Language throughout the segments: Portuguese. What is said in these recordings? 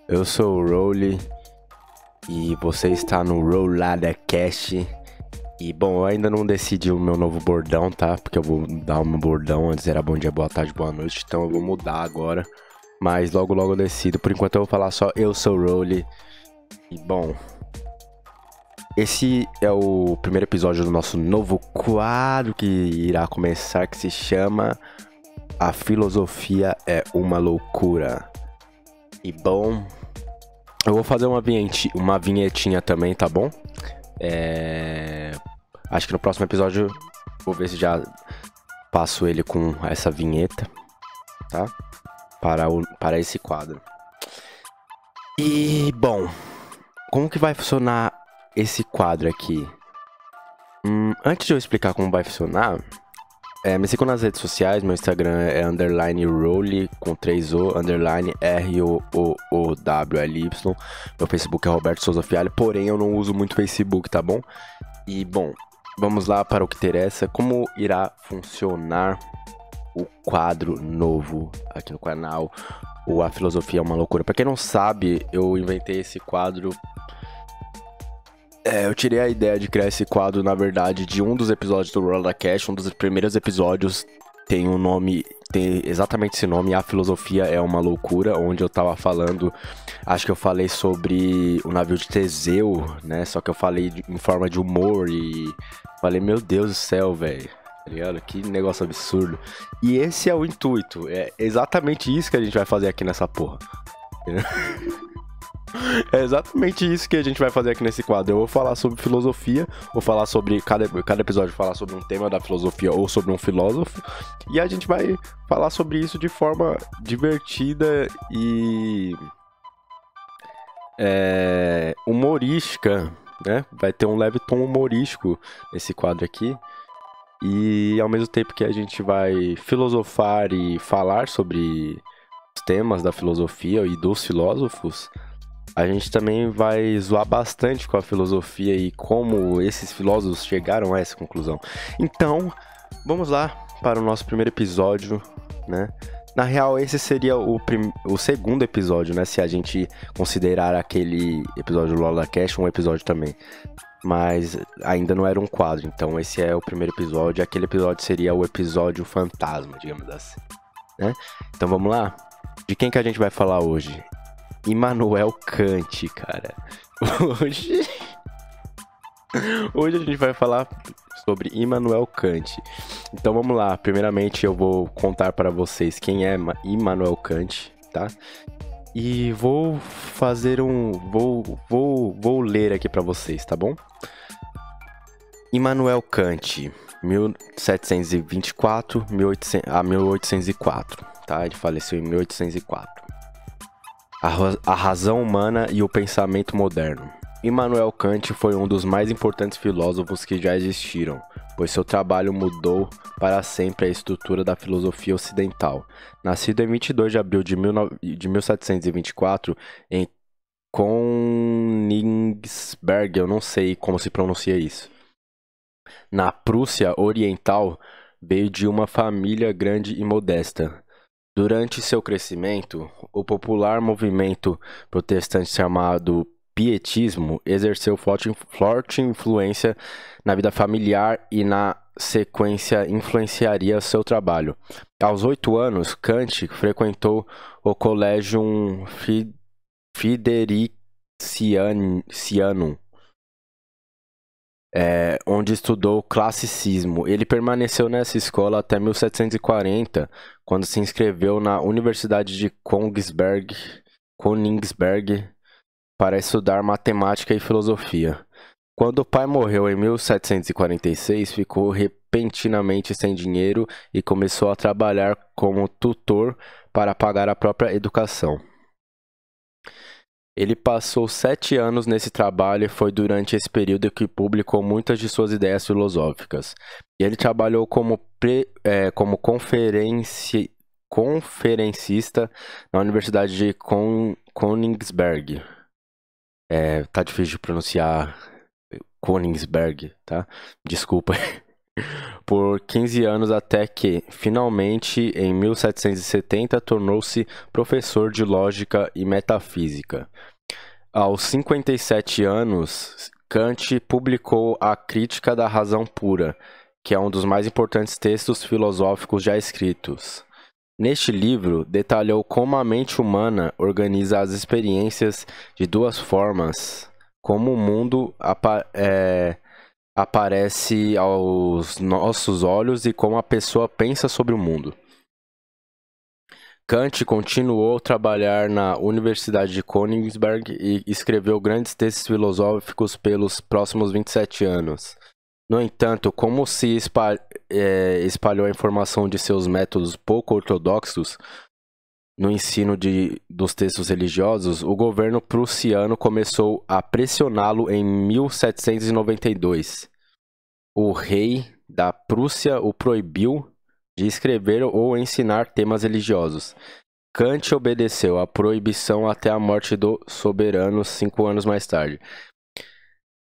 Eu sou o Rolly e você está no Rollada Cash. E bom, eu ainda não decidi o meu novo bordão, tá? Porque eu vou mudar o meu bordão. Antes era bom dia, boa tarde, boa noite. Então eu vou mudar agora. Mas logo eu decido. Por enquanto eu vou falar só eu sou o Rolly. E bom, esse é o primeiro episódio do nosso novo quadro que irá começar, que se chama A Filosofia é uma Loucura. E bom, eu vou fazer uma vinhetinha também, tá bom? Acho que no próximo episódio vou ver se já passo ele com essa vinheta, tá? Para esse quadro. E bom, como que vai funcionar esse quadro aqui? Antes de eu explicar como vai funcionar, me sigam nas redes sociais. Meu Instagram é _Rolly com 3O, _ROOOWLY. Meu Facebook é Roberto Souza Fialho, porém eu não uso muito Facebook, tá bom? E bom, vamos lá para o que interessa. Como irá funcionar o quadro novo aqui no canal, A Filosofia é uma Loucura? Pra quem não sabe, eu inventei esse quadro. Eu tirei a ideia de criar esse quadro, na verdade, de um dos episódios do Rollada Cash. Um dos primeiros episódios tem um nome, tem exatamente esse nome, A Filosofia é uma Loucura, onde eu tava falando, acho que eu falei sobre o navio de Teseu, né? Só que eu falei em forma de humor e falei, meu Deus do céu, velho, tá ligado? Que negócio absurdo. E esse é o intuito, é exatamente isso que a gente vai fazer aqui nessa porra. É exatamente isso que a gente vai fazer aqui nesse quadro. Eu vou falar sobre filosofia, vou falar sobre cada episódio, falar sobre um tema da filosofia ou sobre um filósofo, e a gente vai falar sobre isso de forma divertida e humorística, né? Vai ter um leve tom humorístico nesse quadro aqui. E ao mesmo tempo que a gente vai filosofar e falar sobre os temas da filosofia e dos filósofos, a gente também vai zoar bastante com a filosofia e como esses filósofos chegaram a essa conclusão. Então, vamos lá para o nosso primeiro episódio, né? Na real, esse seria o segundo episódio, né? Se a gente considerar aquele episódio do Rollada Cash um episódio também. Mas ainda não era um quadro, então esse é o primeiro episódio. Aquele episódio seria o episódio fantasma, digamos assim, né? Então vamos lá? De quem que a gente vai falar hoje? Immanuel Kant, cara. Hoje a gente vai falar sobre Immanuel Kant. Então vamos lá. Primeiramente eu vou contar para vocês quem é Immanuel Kant, tá? E vou fazer vou ler aqui para vocês, tá bom? Immanuel Kant, 1724 a 1804, tá? Ele faleceu em 1804. A razão humana e o pensamento moderno. Immanuel Kant foi um dos mais importantes filósofos que já existiram, pois seu trabalho mudou para sempre a estrutura da filosofia ocidental. Nascido em 22 de abril de 1724 em Königsberg, eu não sei como se pronuncia isso, na Prússia Oriental, veio de uma família grande e modesta. Durante seu crescimento, o popular movimento protestante chamado Pietismo exerceu forte influência na vida familiar e, na sequência, influenciaria seu trabalho. Aos 8 anos, Kant frequentou o Collegium Fridericianum, onde estudou classicismo. Ele permaneceu nessa escola até 1740, quando se inscreveu na Universidade de Königsberg para estudar matemática e filosofia. Quando o pai morreu em 1746, ficou repentinamente sem dinheiro e começou a trabalhar como tutor para pagar a própria educação. Ele passou 7 anos nesse trabalho e foi durante esse período que publicou muitas de suas ideias filosóficas. E ele trabalhou como conferencista na Universidade de Königsberg. Tá difícil de pronunciar Königsberg, tá? Desculpa. por 15 anos até que, finalmente, em 1770, tornou-se professor de lógica e metafísica. Aos 57 anos, Kant publicou A Crítica da Razão Pura, que é um dos mais importantes textos filosóficos já escritos. Neste livro, detalhou como a mente humana organiza as experiências de duas formas, como o mundo aparece aos nossos olhos e como a pessoa pensa sobre o mundo. Kant continuou a trabalhar na Universidade de Königsberg e escreveu grandes textos filosóficos pelos próximos 27 anos. No entanto, como se espalhou a informação de seus métodos pouco ortodoxos no ensino dos textos religiosos, o governo prussiano começou a pressioná-lo em 1792. O rei da Prússia o proibiu de escrever ou ensinar temas religiosos. Kant obedeceu à proibição até a morte do soberano 5 anos mais tarde.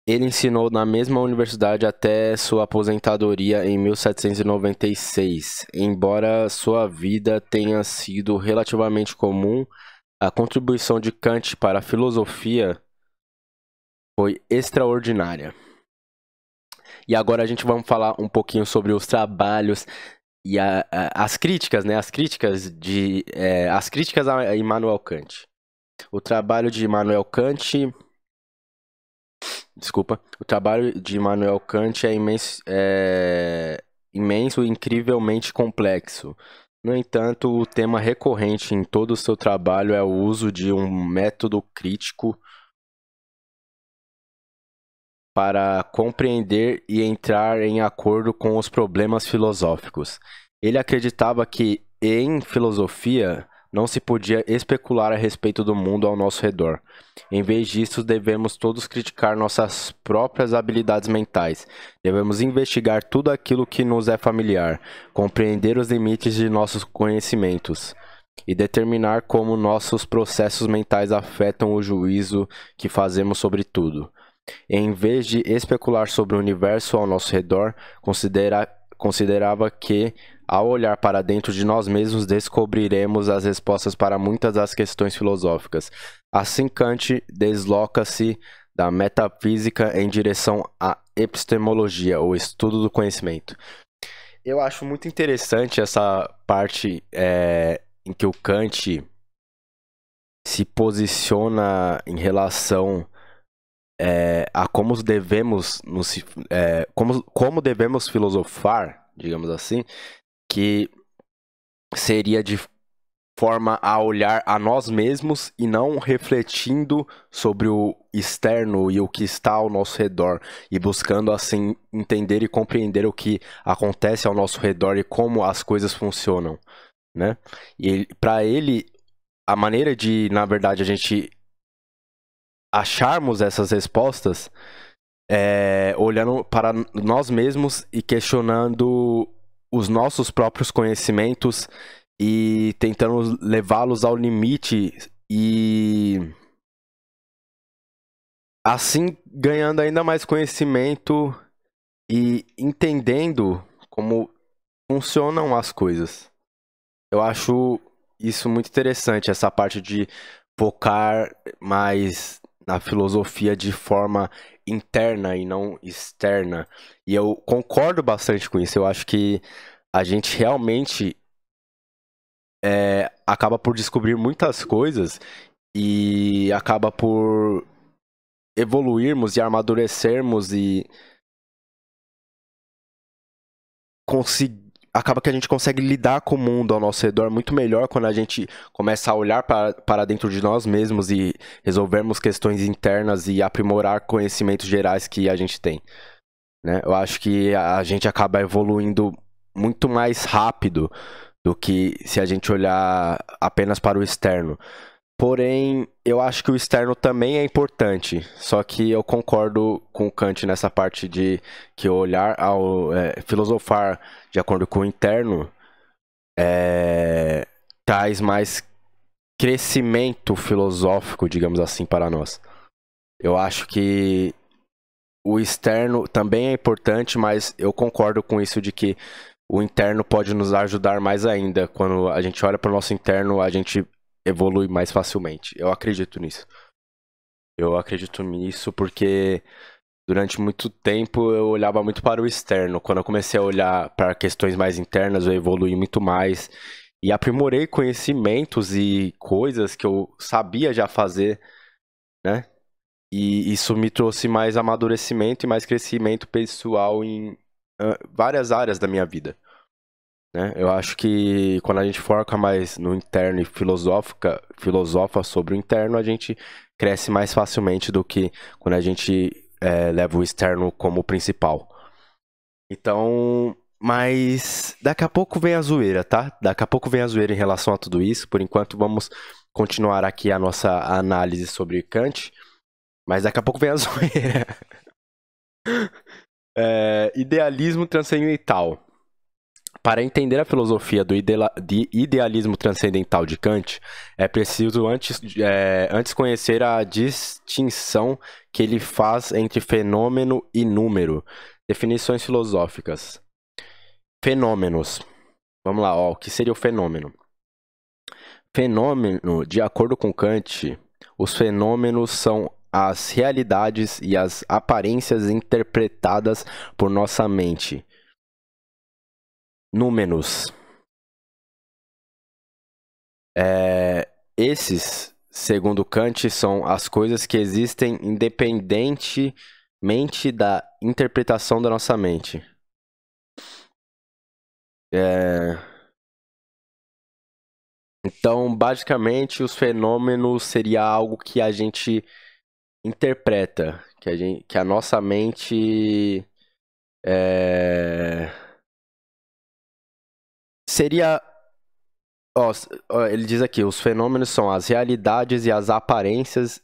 Ele ensinou na mesma universidade até sua aposentadoria em 1796. Embora sua vida tenha sido relativamente comum, a contribuição de Kant para a filosofia foi extraordinária. E agora a gente vai falar um pouquinho sobre os trabalhos e as críticas, né? As críticas a Immanuel Kant. O trabalho de Immanuel Kant é imenso e incrivelmente complexo. No entanto, o tema recorrente em todo o seu trabalho é o uso de um método crítico para compreender e entrar em acordo com os problemas filosóficos. Ele acreditava que, em filosofia, não se podia especular a respeito do mundo ao nosso redor. Em vez disso, devemos todos criticar nossas próprias habilidades mentais. Devemos investigar tudo aquilo que nos é familiar, compreender os limites de nossos conhecimentos e determinar como nossos processos mentais afetam o juízo que fazemos sobre tudo. Em vez de especular sobre o universo ao nosso redor, considerava que, ao olhar para dentro de nós mesmos, descobriremos as respostas para muitas das questões filosóficas. Assim, Kant desloca-se da metafísica em direção à epistemologia, o estudo do conhecimento. Eu acho muito interessante essa parte em que o Kant se posiciona em relação a como devemos como devemos filosofar, digamos assim, que seria de forma a olhar a nós mesmos e não refletindo sobre o externo e o que está ao nosso redor e buscando assim entender e compreender o que acontece ao nosso redor e como as coisas funcionam, né? E para ele a maneira de, na verdade, a gente acharmos essas respostas olhando para nós mesmos e questionando os nossos próprios conhecimentos e tentando levá-los ao limite e assim ganhando ainda mais conhecimento e entendendo como funcionam as coisas. Eu acho isso muito interessante, essa parte de focar mais na filosofia de forma interna e não externa. E eu concordo bastante com isso. Eu acho que a gente realmente acaba por descobrir muitas coisas e acaba por evoluirmos e amadurecermos e acaba que a gente consegue lidar com o mundo ao nosso redor muito melhor quando a gente começa a olhar para dentro de nós mesmos e resolvermos questões internas e aprimorar conhecimentos gerais que a gente tem, né? Eu acho que a gente acaba evoluindo muito mais rápido do que se a gente olhar apenas para o externo. Porém, eu acho que o externo também é importante. Só que eu concordo com o Kant nessa parte de que olhar ao filosofar de acordo com o interno traz mais crescimento filosófico, digamos assim, para nós. Eu acho que o externo também é importante, mas eu concordo com isso de que o interno pode nos ajudar mais ainda. Quando a gente olha para o nosso interno, a gente evolui mais facilmente. Eu acredito nisso. Eu acredito nisso porque durante muito tempo eu olhava muito para o externo. Quando eu comecei a olhar para questões mais internas, eu evolui muito mais e aprimorei conhecimentos e coisas que eu sabia já fazer, né? E isso me trouxe mais amadurecimento e mais crescimento pessoal em várias áreas da minha vida, né? Eu acho que quando a gente foca mais no interno e filosofa sobre o interno, a gente cresce mais facilmente do que quando a gente leva o externo como principal. Então, mas daqui a pouco vem a zoeira, tá? Daqui a pouco vem a zoeira em relação a tudo isso. Por enquanto, vamos continuar aqui a nossa análise sobre Kant. Mas daqui a pouco vem a zoeira. Idealismo transcendental. Para entender a filosofia de idealismo transcendental de Kant, é preciso antes conhecer a distinção que ele faz entre fenômeno e número. Definições filosóficas. Fenômenos. Vamos lá, ó, o que seria o fenômeno? Fenômeno, de acordo com Kant, os fenômenos são as realidades e as aparências interpretadas por nossa mente. Números. Esses, segundo Kant, são as coisas que existem independentemente da interpretação da nossa mente. Então, basicamente, os fenômenos seria algo que a gente interpreta, que a nossa mente seria. Ó, ele diz aqui: os fenômenos são as realidades e as aparências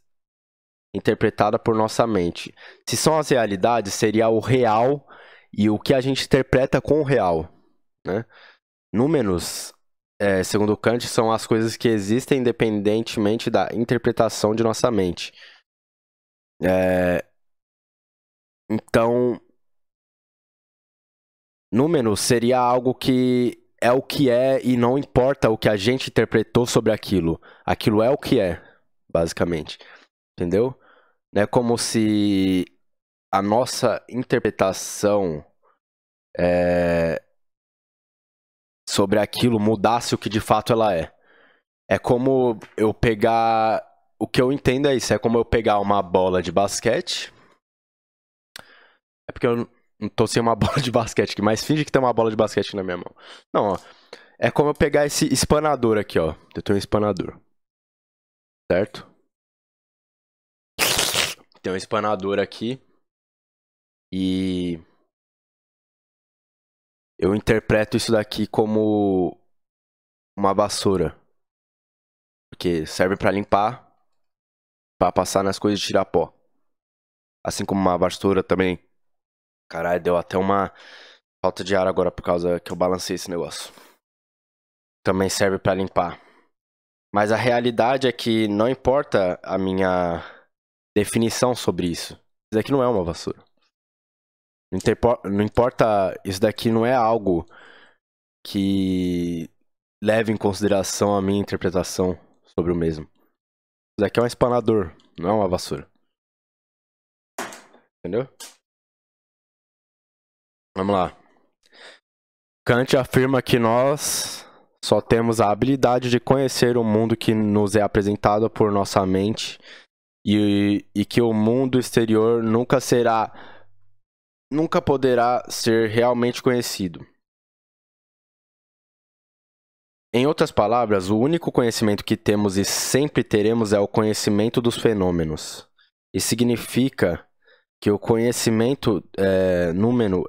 interpretadas por nossa mente. Se são as realidades, seria o real e o que a gente interpreta com o real, né? Números, segundo Kant, são as coisas que existem independentemente da interpretação de nossa mente. Então, número seria algo que é e não importa o que a gente interpretou sobre aquilo. Aquilo é o que é, basicamente. Entendeu? Não é como se a nossa interpretação sobre aquilo mudasse o que de fato ela é. É como eu pegar. O que eu entendo é isso. É como eu pegar uma bola de basquete. É porque eu não tô sem uma bola de basquete aqui, mas finge que tem uma bola de basquete na minha mão. Não, ó. É como eu pegar esse espanador aqui, ó. Eu tenho um espanador. Certo? Tem um espanador aqui. E eu interpreto isso daqui como uma vassoura. Porque serve pra limpar, pra passar nas coisas e tirar pó. Assim como uma vassoura também. Caralho, deu até uma falta de ar agora por causa que eu balancei esse negócio. Também serve pra limpar. Mas a realidade é que não importa a minha definição sobre isso. Isso daqui não é uma vassoura. Não importa, isso daqui não é algo que leve em consideração a minha interpretação sobre o mesmo. Isso daqui é um espanador, não é uma vassoura. Entendeu? Vamos lá. Kant afirma que nós só temos a habilidade de conhecer o mundo que nos é apresentado por nossa mente e que o mundo exterior nunca poderá ser realmente conhecido. Em outras palavras, o único conhecimento que temos e sempre teremos é o conhecimento dos fenômenos. Isso significa que o conhecimento número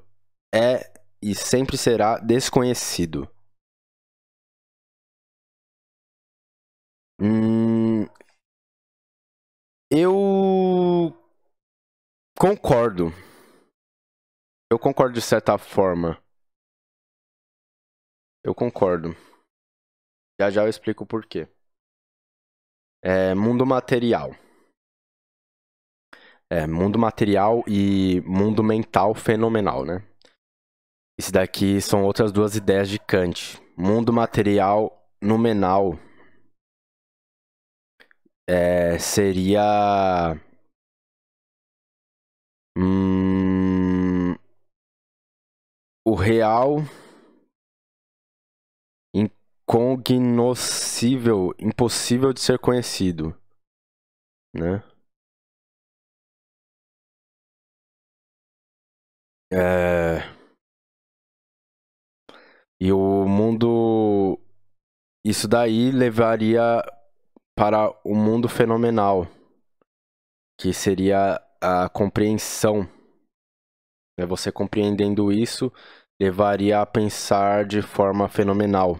é e sempre será desconhecido. Eu concordo. Eu concordo de certa forma. Eu concordo. Já já eu explico o porquê. Mundo material. mundo material e mundo mental fenomenal, né? Isso daqui são outras duas ideias de Kant. Mundo material noumenal seria o real, incognoscível, impossível de ser conhecido, né? E o mundo, isso daí levaria para o mundo fenomenal, que seria a compreensão. Você compreendendo isso levaria a pensar de forma fenomenal,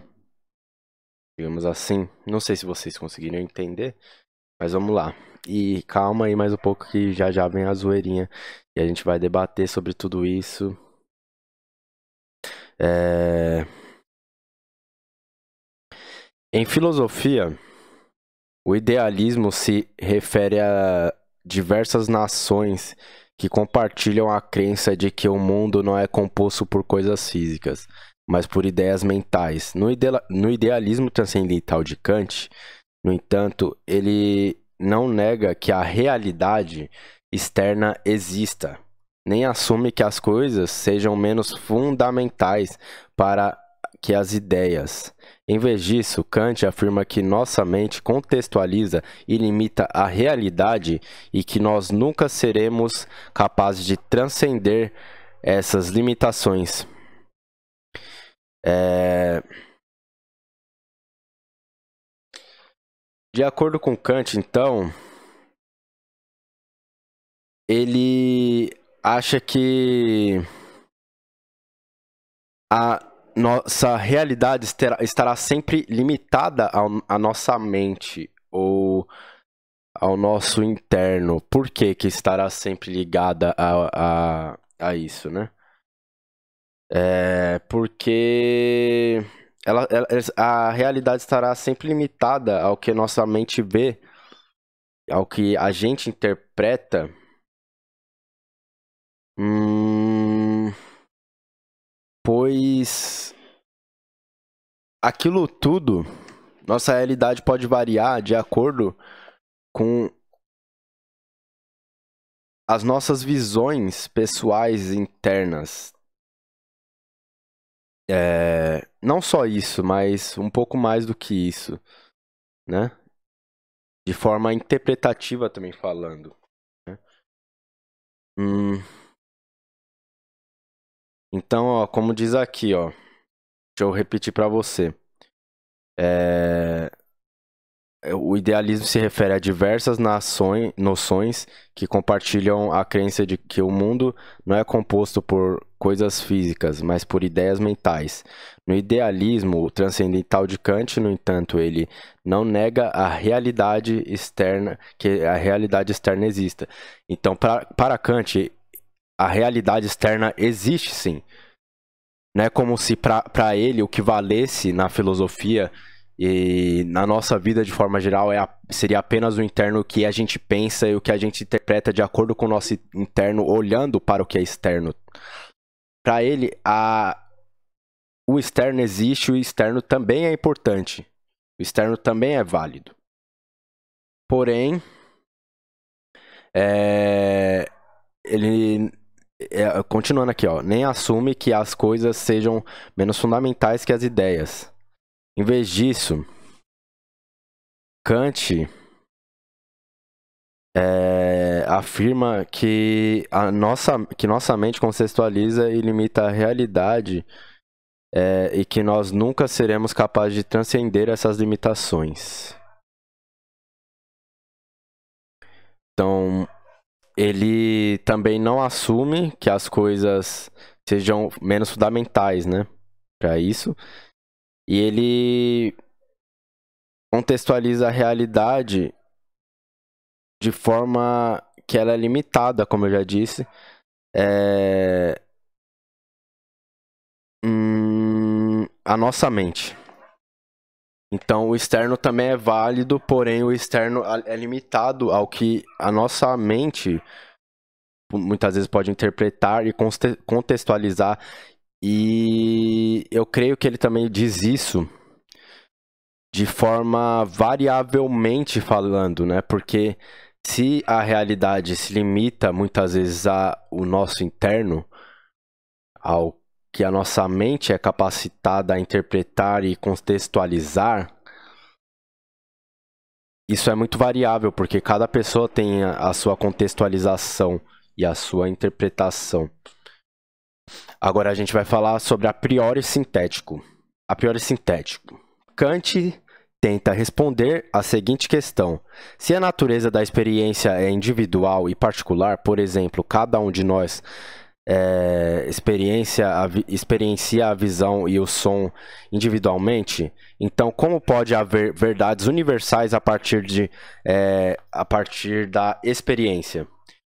digamos assim. Não sei se vocês conseguiram entender, mas vamos lá. E calma aí mais um pouco que já já vem a zoeirinha. E a gente vai debater sobre tudo isso. Em filosofia, o idealismo se refere a diversas nações que compartilham a crença de que o mundo não é composto por coisas físicas, mas por ideias mentais. No idealismo transcendental de Kant, no entanto, ele não nega que a realidade externa exista, nem assume que as coisas sejam menos fundamentais para que as ideias. Em vez disso, Kant afirma que nossa mente contextualiza e limita a realidade e que nós nunca seremos capazes de transcender essas limitações. De acordo com Kant, então, ele acha que a nossa realidade estará sempre limitada à nossa mente ou ao nosso interno. Por que que estará sempre ligada a isso, né? Porque a realidade estará sempre limitada ao que nossa mente vê, ao que a gente interpreta. Pois aquilo tudo, nossa realidade pode variar de acordo com as nossas visões pessoais internas. Não só isso, mas um pouco mais do que isso, né? De forma interpretativa também falando, né? Então, ó, como diz aqui, ó, deixa eu repetir para você. O idealismo se refere a diversas noções que compartilham a crença de que o mundo não é composto por coisas físicas, mas por ideias mentais. No idealismo transcendental de Kant, no entanto, ele não nega a realidade externa, que a realidade externa exista. Então, para Kant, a realidade externa existe sim. Não é como se para ele o que valesse na filosofia e na nossa vida de forma geral seria apenas o interno, o que a gente pensa e o que a gente interpreta de acordo com o nosso interno, olhando para o que é externo. Para ele, o externo existe, o externo também é importante. O externo também é válido. Porém, ele continuando aqui, ó, nem assume que as coisas sejam menos fundamentais que as ideias. Em vez disso, Kant afirma que nossa mente conceitualiza e limita a realidade e que nós nunca seremos capazes de transcender essas limitações. Então, ele também não assume que as coisas sejam menos fundamentais, né, para isso. E ele contextualiza a realidade de forma que ela é limitada, como eu já disse, a nossa mente. Então, o externo também é válido, porém o externo é limitado ao que a nossa mente muitas vezes pode interpretar e contextualizar. E eu creio que ele também diz isso de forma variavelmente falando, né? Porque se a realidade se limita muitas vezes ao nosso interno, ao que a nossa mente é capacitada a interpretar e contextualizar, isso é muito variável, porque cada pessoa tem a sua contextualização e a sua interpretação. Agora a gente vai falar sobre a priori sintético. A priori sintético. Kant tenta responder a seguinte questão: se a natureza da experiência é individual e particular, por exemplo, cada um de nós experiencia a visão e o som individualmente, então como pode haver verdades universais a partir da experiência?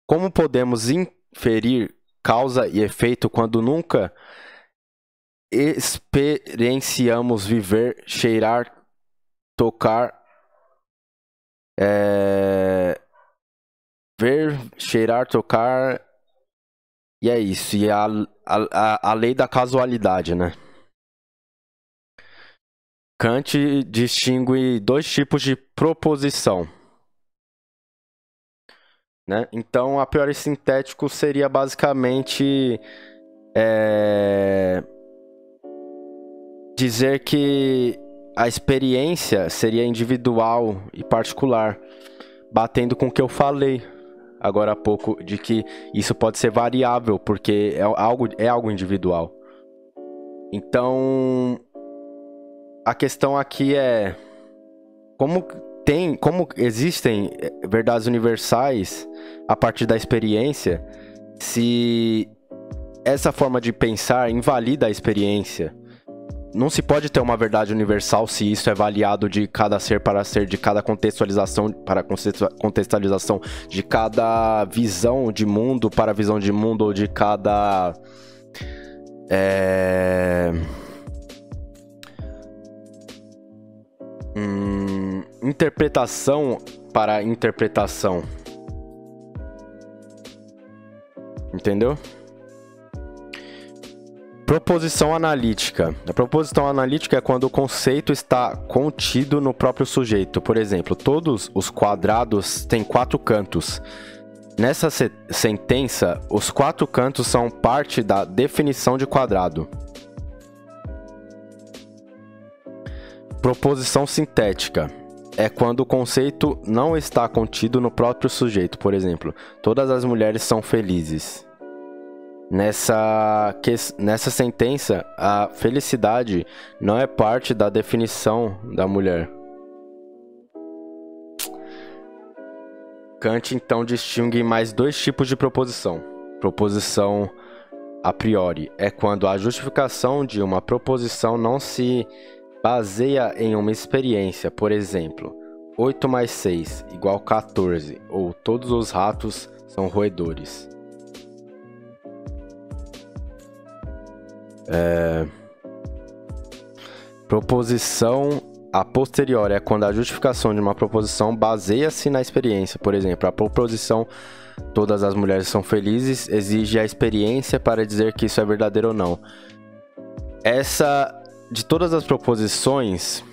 Como podemos inferir causa e efeito quando nunca experienciamos viver, cheirar, tocar, ver, cheirar, tocar, e é isso. E a lei da casualidade, né? Kant distingue dois tipos de proposição, né? Então, a priori sintético seria basicamente dizer que a experiência seria individual e particular, batendo com o que eu falei agora há pouco, de que isso pode ser variável, porque é algo individual. Então, a questão aqui é como existem verdades universais a partir da experiência, se essa forma de pensar invalida a experiência. Não se pode ter uma verdade universal se isso é variado de cada ser para ser, de cada contextualização para contextualização, de cada visão de mundo para visão de mundo, ou de cada interpretação para interpretação. Entendeu? Proposição analítica. A proposição analítica é quando o conceito está contido no próprio sujeito. Por exemplo, todos os quadrados têm 4 cantos. Nessa sentença, os 4 cantos são parte da definição de quadrado. Proposição sintética é quando o conceito não está contido no próprio sujeito. Por exemplo, todas as mulheres são felizes. Nessa sentença, a felicidade não é parte da definição da mulher. Kant, então, distingue mais 2 tipos de proposição. Proposição a priori é quando a justificação de uma proposição não se baseia em uma experiência. Por exemplo, 8 mais 6 igual 14, ou todos os ratos são roedores. Proposição a posteriori é quando a justificação de uma proposição baseia-se na experiência. Por exemplo, a proposição todas as mulheres são felizes exige a experiência para dizer que isso é verdadeiro ou não. De todas as proposições,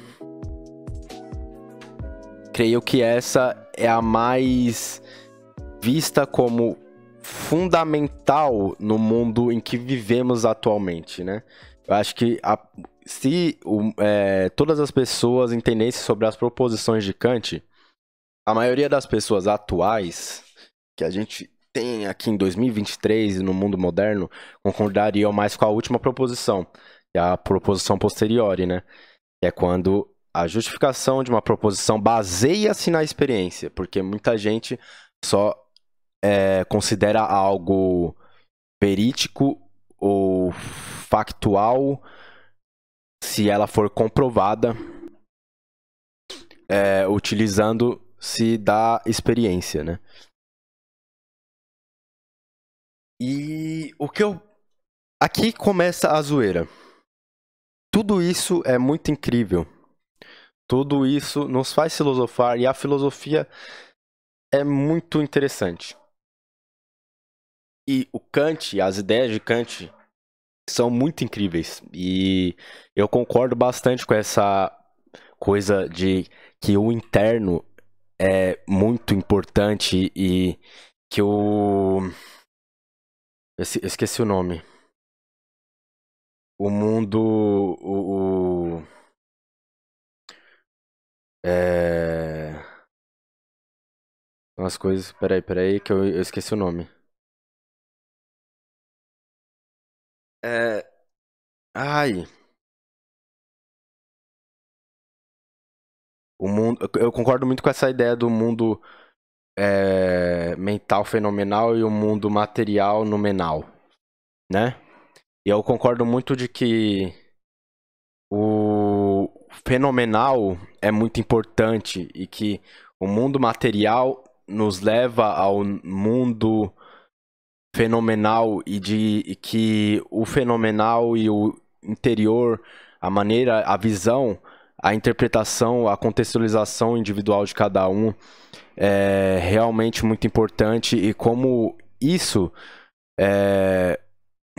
creio que essa é a mais vista como fundamental no mundo em que vivemos atualmente, né? Eu acho que se todas as pessoas entendessem sobre as proposições de Kant, a maioria das pessoas atuais que a gente tem aqui em 2023 e no mundo moderno concordariam mais com a última proposição, que é a proposição posteriori, né? Que é quando a justificação de uma proposição baseia-se na experiência, porque muita gente só considera algo verídico ou factual se ela for comprovada utilizando-se da experiência, né? E aqui começa a zoeira. Tudo isso é muito incrível. Tudo isso nos faz filosofar, e a filosofia é muito interessante. E o Kant, as ideias de Kant são muito incríveis. E eu concordo bastante com essa coisa de que o interno é muito importante e que o... Esqueci o nome. O mundo... Umas coisas... Peraí, que eu esqueci o nome. Ai... O mundo, eu concordo muito com essa ideia do mundo mental fenomenal e o mundo material nominal, né? E eu concordo muito de que o fenomenal é muito importante e que o mundo material nos leva ao mundo fenomenal e que o fenomenal e o interior, a maneira, a visão, a interpretação, a contextualização individual de cada um é realmente muito importante e como isso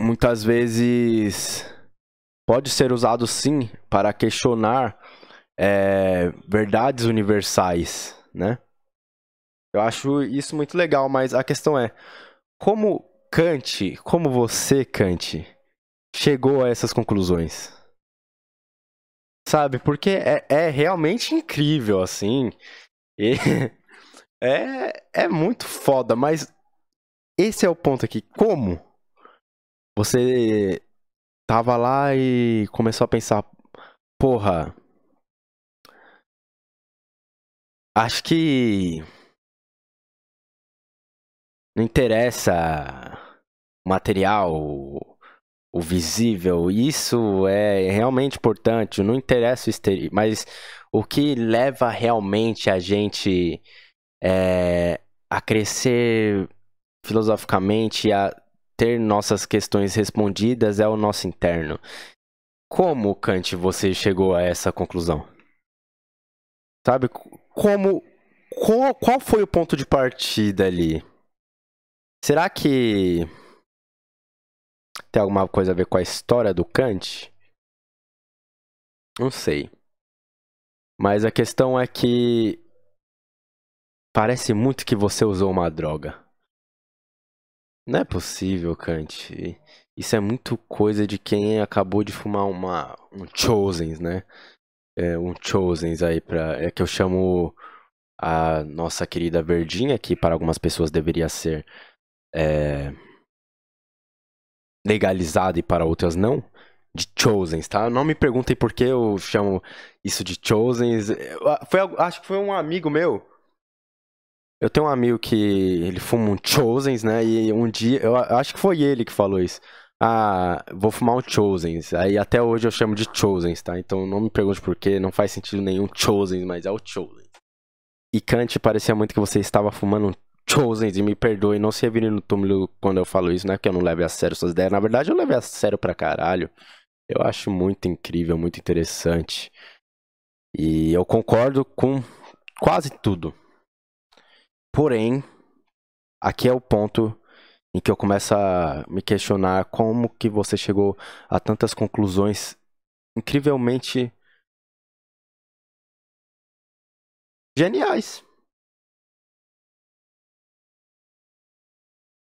muitas vezes pode ser usado sim para questionar verdades universais, né? Eu acho isso muito legal, mas a questão é como Kant, como você, Kant, chegou a essas conclusões? Sabe? Porque é realmente incrível, assim. E é muito foda, mas esse é o ponto aqui. Como você tava lá e começou a pensar, porra, acho que não interessa o material, o visível, isso é realmente importante, não interessa o exterior, mas o que leva realmente a gente a crescer filosoficamente, a ter nossas questões respondidas é o nosso interno. Como, Kant, você chegou a essa conclusão? Sabe? Como. Qual foi o ponto de partida ali? Será que tem alguma coisa a ver com a história do Kant? Não sei. Mas a questão é que parece muito que você usou uma droga. Não é possível, Kant. Isso é muito coisa de quem acabou de fumar um Chosens, né? Um Chosens aí é que eu chamo a nossa querida verdinha, que para algumas pessoas deveria ser legalizada e para outras não, de Chosens, tá? Não me perguntem por que eu chamo isso de Chosens. Acho que foi um amigo meu. Eu tenho um amigo que ele fuma um Chosens, né? E um dia, eu acho que foi ele que falou isso. Ah, vou fumar um Chosens. Aí até hoje eu chamo de Chosens, tá? Então não me pergunte por quê, não faz sentido nenhum Chosens, mas é o Chosens. E Kant, parecia muito que você estava fumando um Chosens, e me perdoe, não se revire no túmulo quando eu falo isso, não é que eu não leve a sério suas ideias. Na verdade, eu levei a sério pra caralho. Eu acho muito incrível, muito interessante. E eu concordo com quase tudo. Porém, aqui é o ponto em que eu começo a me questionar como que você chegou a tantas conclusões incrivelmente geniais.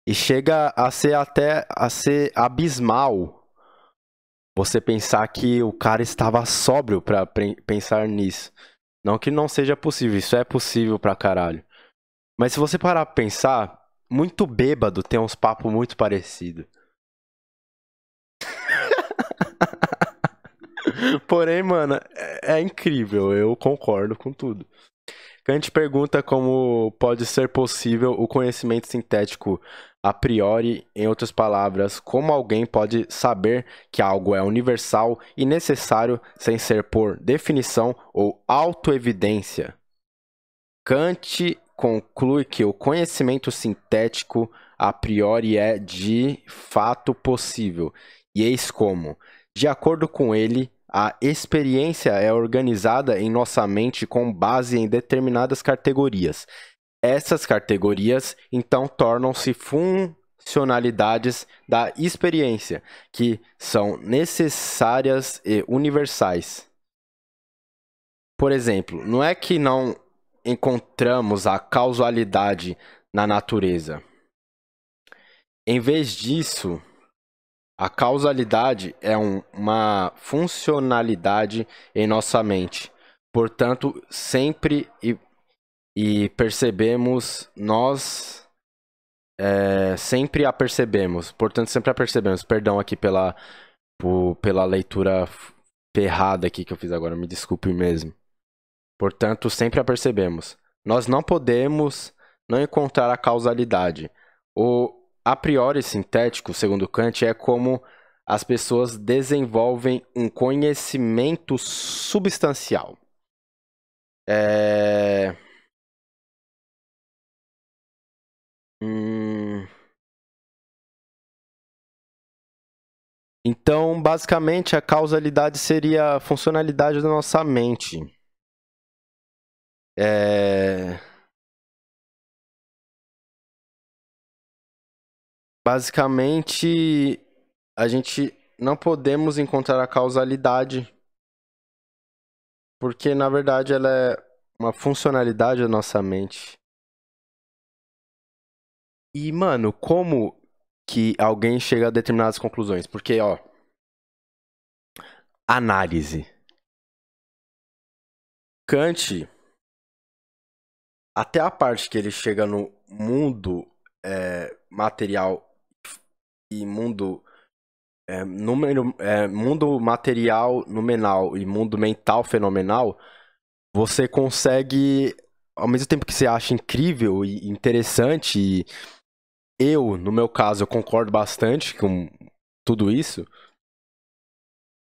E chega a ser até a ser abismal você pensar que o cara estava sóbrio pra pensar nisso. Não que não seja possível, isso é possível pra caralho. Mas se você parar pra pensar, muito bêbado tem uns papos muito parecidos. Porém, mano, é incrível, eu concordo com tudo. Kant pergunta como pode ser possível o conhecimento sintético a priori, em outras palavras, como alguém pode saber que algo é universal e necessário sem ser por definição ou autoevidência. Kant conclui que o conhecimento sintético a priori é de fato possível, e eis como, de acordo com ele, a experiência é organizada em nossa mente com base em determinadas categorias. Essas categorias, então, tornam-se funcionalidades da experiência, que são necessárias e universais. Por exemplo, não é que não encontramos a causalidade na natureza. Em vez disso, a causalidade é uma funcionalidade em nossa mente. Portanto, sempre e percebemos, nós sempre a percebemos. Portanto, sempre a percebemos. Perdão aqui pela leitura errada aqui que eu fiz agora, me desculpe mesmo. Portanto, sempre a percebemos. Nós não podemos não encontrar a causalidade. O a priori sintético, segundo Kant, é como as pessoas desenvolvem um conhecimento substancial. Então, basicamente, a causalidade seria a funcionalidade da nossa mente. Basicamente, a gente não podemos encontrar a causalidade, porque, na verdade, ela é uma funcionalidade da nossa mente. E, mano, como que alguém chega a determinadas conclusões? Porque, ó, análise. Kant, até a parte que ele chega no mundo material e mundo mundo material nominal e mundo mental fenomenal, você consegue, ao mesmo tempo que você acha incrível e interessante, e eu, no meu caso, eu concordo bastante com tudo isso,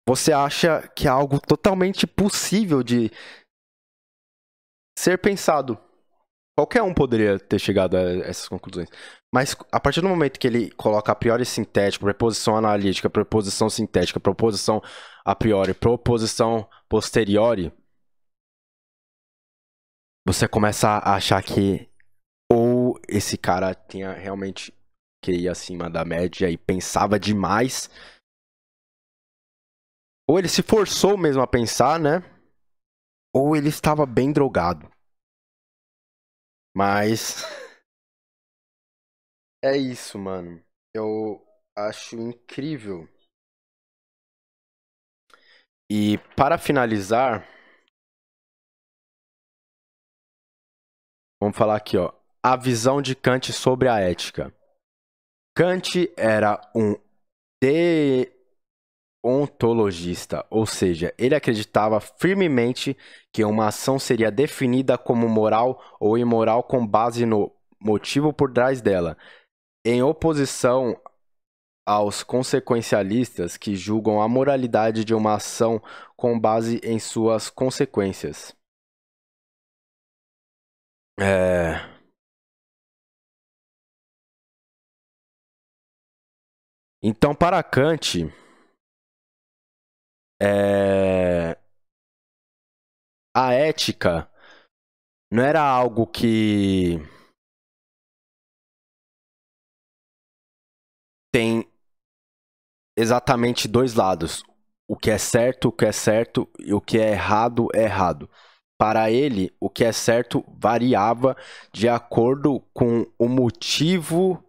você acha que é algo totalmente possível de ser pensado. Qualquer um poderia ter chegado a essas conclusões. Mas a partir do momento que ele coloca a priori sintético, preposição analítica, preposição sintética, proposição a priori, proposição posteriori, você começa a achar que ou esse cara tinha realmente QI acima da média e pensava demais, ou ele se forçou mesmo a pensar, né? Ou ele estava bem drogado. Mas é isso, mano. Eu acho incrível. E para finalizar, vamos falar aqui, ó. A visão de Kant sobre a ética. Kant era um deontologista, ou seja, ele acreditava firmemente que uma ação seria definida como moral ou imoral com base no motivo por trás dela, em oposição aos consequencialistas que julgam a moralidade de uma ação com base em suas consequências. Então, para Kant, a ética não era algo que tem exatamente dois lados. O que é certo e o que é errado. Para ele, o que é certo variava de acordo com o motivo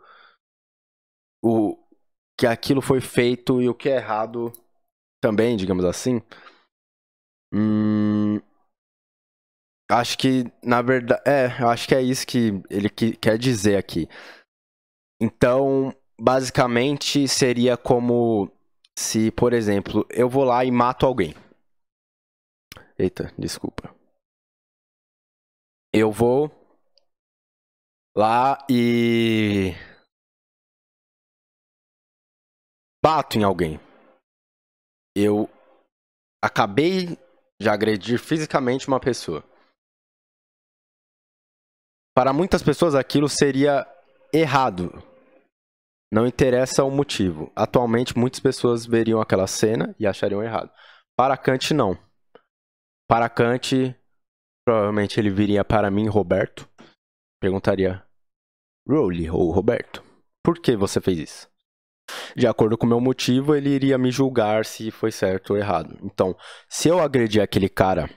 que aquilo foi feito e o que é errado também, digamos assim. Acho que, na verdade, eu acho que é isso que ele quer dizer aqui. Então, basicamente, seria como se, por exemplo, eu vou lá e mato alguém. Eita, desculpa. Eu vou lá e bato em alguém. Eu acabei de agredir fisicamente uma pessoa. Para muitas pessoas, aquilo seria errado. Não interessa o motivo. Atualmente, muitas pessoas veriam aquela cena e achariam errado. Para Kant, não. Para Kant, provavelmente ele viria para mim, Roberto, perguntaria: Rowley ou Roberto, por que você fez isso. De acordo com o meu motivo, ele iria me julgar se foi certo ou errado. Então, se eu agredir aquele cara,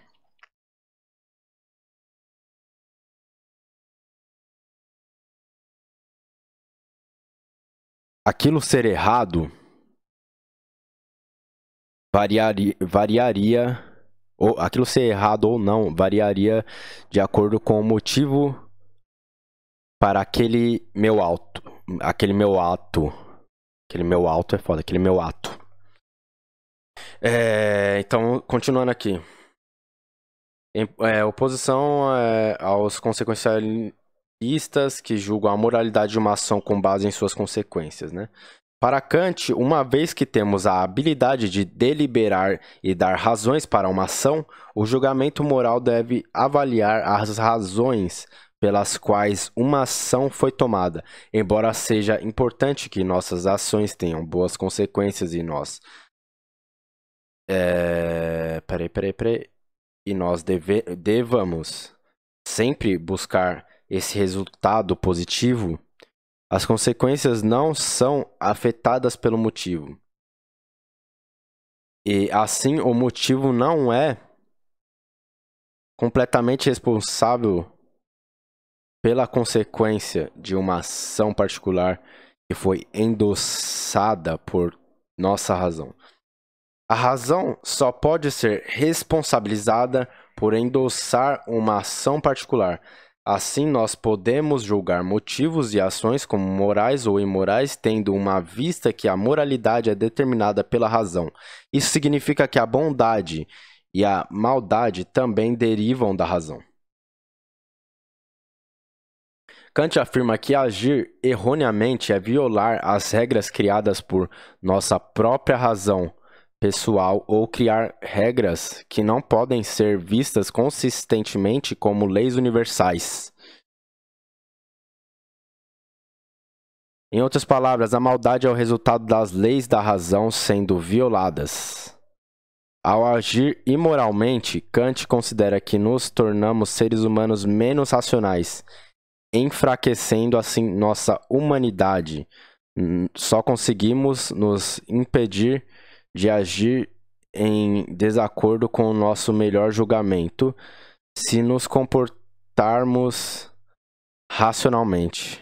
aquilo ser errado variaria, ou aquilo ser errado ou não, variaria de acordo com o motivo para aquele meu ato. Aquele meu ato é foda, aquele meu ato. Então, continuando aqui. Oposição aos consequencialistas que julgam a moralidade de uma ação com base em suas consequências, né? Para Kant, uma vez que temos a habilidade de deliberar e dar razões para uma ação, o julgamento moral deve avaliar as razões pelas quais uma ação foi tomada, embora seja importante que nossas ações tenham boas consequências e nós e nós devamos sempre buscar esse resultado positivo, as consequências não são afetadas pelo motivo. E assim, o motivo não é completamente responsável pela consequência de uma ação particular que foi endossada por nossa razão. A razão só pode ser responsabilizada por endossar uma ação particular. Assim, nós podemos julgar motivos e ações como morais ou imorais, tendo uma vista que a moralidade é determinada pela razão. Isso significa que a bondade e a maldade também derivam da razão. Kant afirma que agir erroneamente é violar as regras criadas por nossa própria razão pessoal ou criar regras que não podem ser vistas consistentemente como leis universais. Em outras palavras, a maldade é o resultado das leis da razão sendo violadas. Ao agir imoralmente, Kant considera que nos tornamos seres humanos menos racionais, enfraquecendo assim nossa humanidade. Só conseguimos nos impedir de agir em desacordo com o nosso melhor julgamento se nos comportarmos racionalmente.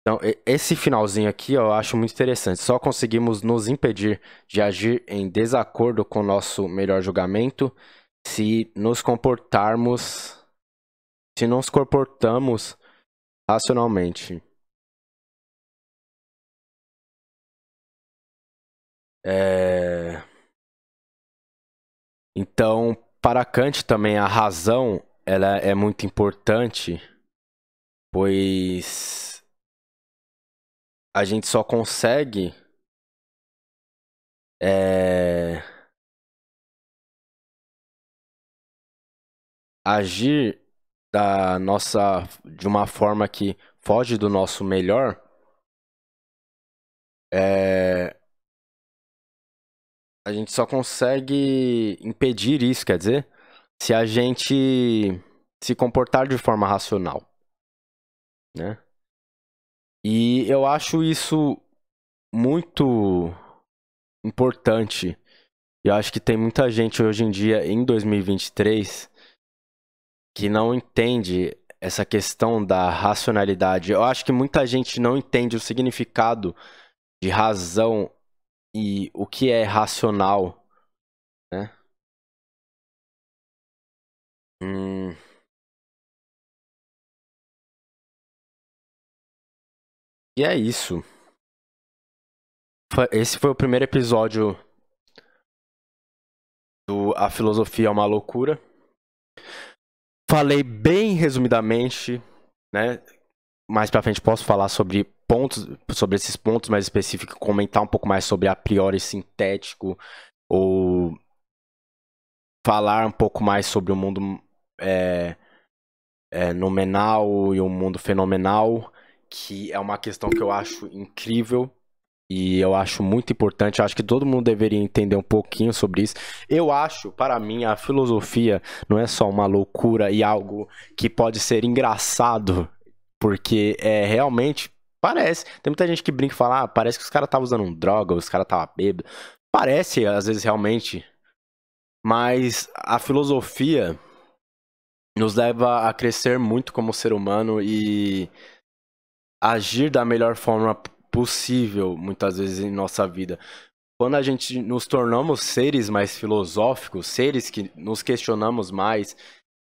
Então, esse finalzinho aqui eu acho muito interessante. Só conseguimos nos impedir de agir em desacordo com o nosso melhor julgamento se nos comportamos racionalmente. Então, para Kant também a razão ela é muito importante, pois a gente só consegue agir de uma forma que foge do nosso melhor a gente só consegue impedir isso, quer dizer, se a gente se comportar de forma racional, né? E eu acho isso muito importante. Eu acho que tem muita gente hoje em dia, em 2023, que não entende essa questão da racionalidade. Eu acho que muita gente não entende o significado de razão e o que é racional, né? E é isso. Esse foi o primeiro episódio do A Filosofia é uma Loucura. Falei bem resumidamente, né? Mais pra frente posso falar sobre esses pontos mais específicos, comentar um pouco mais sobre a priori sintético, ou falar um pouco mais sobre o mundo nominal e o mundo fenomenal, que é uma questão que eu acho incrível e eu acho muito importante. Eu acho que todo mundo deveria entender um pouquinho sobre isso. Eu acho, para mim, a filosofia não é só uma loucura e algo que pode ser engraçado Porque realmente parece. Tem muita gente que brinca e fala, parece que os caras estavam usando droga, os caras estavam bêbados. Parece, às vezes, realmente. Mas a filosofia nos leva a crescer muito como ser humano e agir da melhor forma possível, muitas vezes, em nossa vida. Quando a gente nos tornamos seres mais filosóficos, seres que nos questionamos mais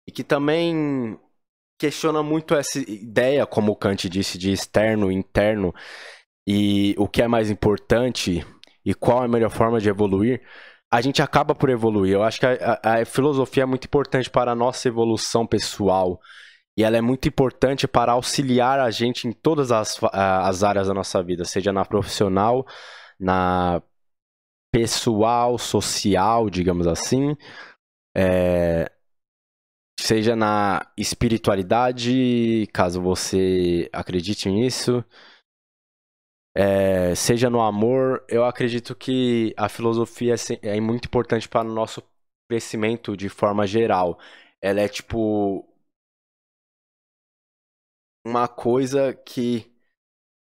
e que também questiona muito essa ideia, como o Kant disse, de externo e interno, e o que é mais importante e qual é a melhor forma de evoluir, a gente acaba por evoluir. Eu acho que a filosofia é muito importante para a nossa evolução pessoal, e ela é muito importante para auxiliar a gente em todas as áreas da nossa vida, seja na profissional, na pessoal, social, digamos assim, seja na espiritualidade, caso você acredite nisso, seja no amor. Eu acredito que a filosofia é muito importante para o nosso crescimento de forma geral. Ela é tipo uma coisa que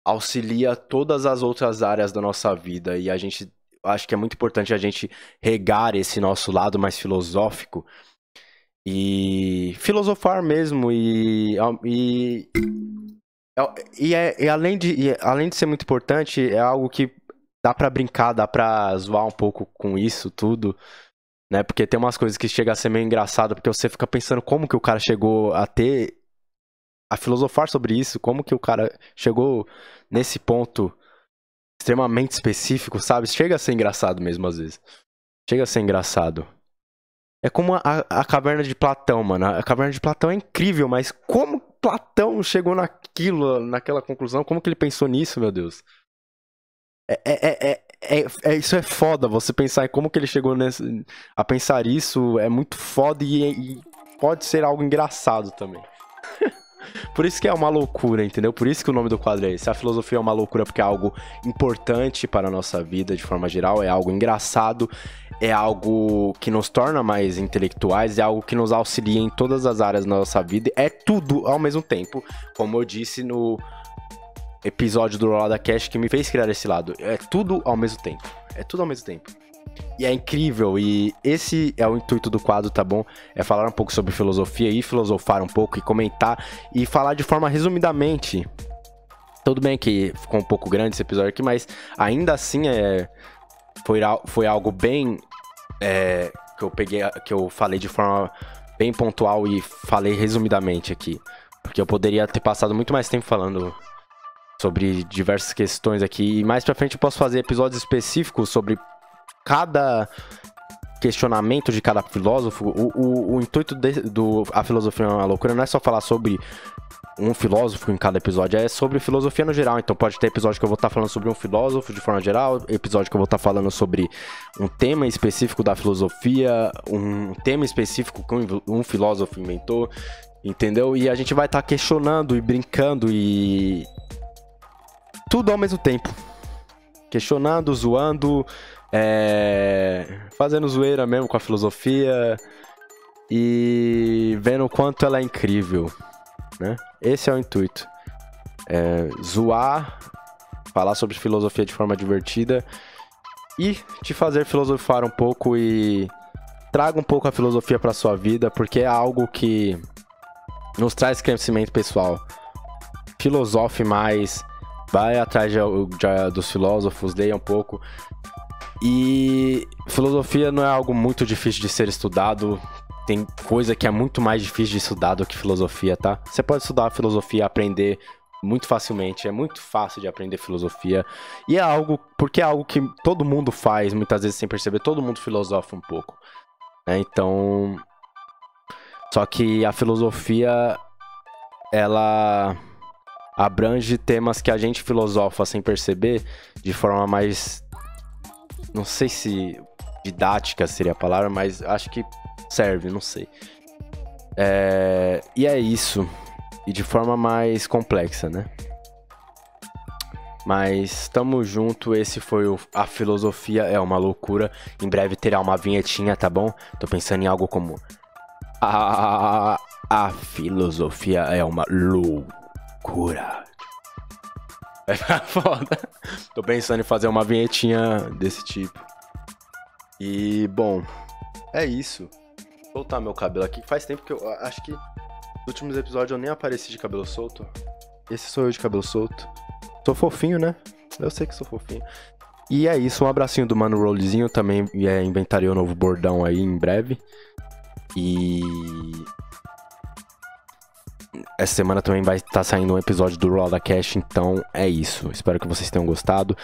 auxilia todas as outras áreas da nossa vida, e acho que é muito importante a gente regar esse nosso lado mais filosófico e filosofar mesmo, e além de ser muito importante, é algo que dá pra brincar, dá pra zoar um pouco com isso tudo, né? Porque tem umas coisas que chega a ser meio engraçado, porque você fica pensando como que o cara chegou a filosofar sobre isso, como que o cara chegou nesse ponto extremamente específico, sabe? Chega a ser engraçado mesmo, às vezes. Chega a ser engraçado. É como a caverna de Platão, mano. A caverna de Platão é incrível, mas como Platão chegou naquela conclusão? Como que ele pensou nisso, meu Deus? Isso é foda, você pensar em como que ele chegou a pensar isso, é muito foda e pode ser algo engraçado também. Por isso que é uma loucura, entendeu? Por isso que o nome do quadro é esse. A filosofia é uma loucura porque é algo importante para a nossa vida de forma geral, é algo engraçado, é algo que nos torna mais intelectuais, é algo que nos auxilia em todas as áreas da nossa vida, é tudo ao mesmo tempo, como eu disse no episódio do Rolada Cash que me fez criar esse lado. É tudo ao mesmo tempo. É tudo ao mesmo tempo. E é incrível, e esse é o intuito do quadro, tá bom? É falar um pouco sobre filosofia e filosofar um pouco e comentar e falar de forma resumidamente. Tudo bem que ficou um pouco grande esse episódio aqui, mas ainda assim foi algo bem que eu falei de forma bem pontual e falei resumidamente aqui. Porque eu poderia ter passado muito mais tempo falando sobre diversas questões aqui, e mais pra frente eu posso fazer episódios específicos sobre cada questionamento de cada filósofo. O intuito A Filosofia é uma Loucura não é só falar sobre um filósofo em cada episódio, é sobre filosofia no geral. Então pode ter episódio que eu vou estar falando sobre um filósofo de forma geral, episódio que eu vou estar falando sobre um tema específico da filosofia, um tema específico que um filósofo inventou, entendeu? E a gente vai estar questionando e brincando e tudo ao mesmo tempo. Questionando, zoando, fazendo zoeira mesmo com a filosofia e vendo o quanto ela é incrível, né? Esse é o intuito. Zoar, falar sobre filosofia de forma divertida e te fazer filosofar um pouco, e traga um pouco a filosofia para sua vida, porque é algo que nos traz crescimento pessoal. Filosofe mais, vai atrás dos filósofos, leia um pouco. E filosofia não é algo muito difícil de ser estudado. Tem coisa que é muito mais difícil de estudar do que filosofia, tá? Você pode estudar filosofia e aprender muito facilmente. É muito fácil de aprender filosofia. E porque é algo que todo mundo faz, muitas vezes sem perceber. Todo mundo filosofa um pouco, né? Então, só que a filosofia, ela abrange temas que a gente filosofa sem perceber de forma mais, não sei se didática seria a palavra, mas acho que serve, não sei. E é isso. E de forma mais complexa, né? Mas tamo junto, esse foi A Filosofia é uma Loucura. Em breve terá uma vinhetinha, tá bom? Tô pensando em algo como A Filosofia é uma Loucura. Cura. Vai ficar foda. Tô pensando em fazer uma vinhetinha desse tipo. E, bom, é isso. Vou soltar meu cabelo aqui. Faz tempo que eu acho que nos últimos episódios eu nem apareci de cabelo solto. Esse sou eu de cabelo solto. Sou fofinho, né? Eu sei que sou fofinho. E é isso, um abracinho do Mano Rollzinho. Também inventarei um novo bordão aí em breve. E essa semana também vai estar saindo um episódio do Roda Cash, então é isso. Espero que vocês tenham gostado.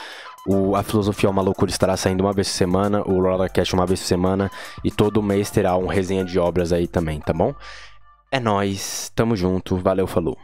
A Filosofia é uma Loucura estará saindo uma vez por semana, o Roda Cash uma vez por semana, e todo mês terá um resenha de obras aí também, tá bom? É nóis, tamo junto, valeu, falou.